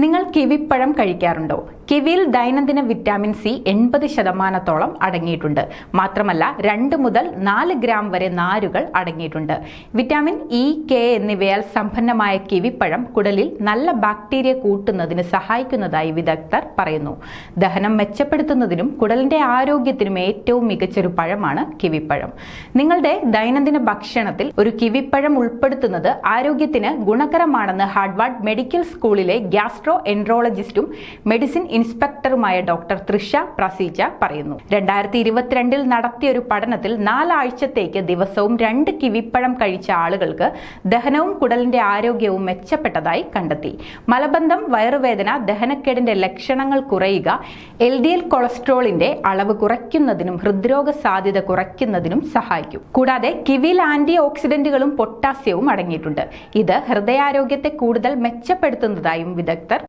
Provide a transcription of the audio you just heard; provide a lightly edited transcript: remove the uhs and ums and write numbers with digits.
നിങ്ങൾ കിവിപ്പഴം കഴിക്കാറുണ്ടോ? കിവിയിൽ ദൈനംദിന vitamin C 80% അടങ്ങിയിട്ടുണ്ട്. മാത്രമല്ല 2 മുതൽ 4 ഗ്രാം വരെ നാരുകൾ അടങ്ങിയിട്ടുണ്ട്. വിറ്റാമിൻ ഇ, കെ എന്നിവയാൽ സമ്പന്നമായ കിവിപ്പഴം കുടലിൽ നല്ല ബാക്ടീരിയ കൂട്ടുന്നതിന് സഹായിക്കുന്നതായി വിദഗ്ധർ പറയുന്നു. ദഹനം മെച്ചപ്പെടുത്തുന്നതിനും കുടലിന്റെ ആരോഗ്യത്തിനും ഏറ്റവും മികച്ചൊരു പഴമാണ് കിവിപ്പഴം. നിങ്ങളുടെ ദൈനംദിന ഭക്ഷണത്തിൽ ഒരു കിവിപ്പഴം ഉൾപ്പെടുത്തുന്നത് ആരോഗ്യത്തിന് ഗുണകരമാണെന്ന് ഹാർവാർഡ് മെഡിക്കൽ സ്കൂളിലെ ഗ്യാസ്ട്രോ എൻട്രോളജിസ്റ്റും മെഡിസിൻ ഇൻസ്പെക്ടറുമായ ഡോക്ടർ തൃഷ പ്രസീജ പറയുന്നു. 2022 നടത്തിയ ഒരു പഠനത്തിൽ 4 ആഴ്ചത്തേക്ക് ദിവസവും 2 കിവിപ്പഴം കഴിച്ച ആളുകൾക്ക് ദഹനവും കുടലിന്റെ ആരോഗ്യവും മെച്ചപ്പെട്ടതായി കണ്ടെത്തി. മലബന്ധം, വയറുവേദന, ദഹനക്കേടിന്റെ ലക്ഷണങ്ങൾ കുറയുക, LDL കൊളസ്ട്രോളിന്റെ അളവ് കുറയ്ക്കുന്നതിനും ഹൃദ്രോഗ സാധ്യത കുറയ്ക്കുന്നതിനും സഹായിക്കും. കൂടാതെ കിവിയിൽ ആന്റി ഓക്സിഡന്റുകളും പൊട്ടാസ്യവും അടങ്ങിയിട്ടുണ്ട്. ഇത് ഹൃദയാരോഗ്യത്തെ കൂടുതൽ മെച്ചപ്പെടുത്തുന്നതായും വിദഗ്ധർ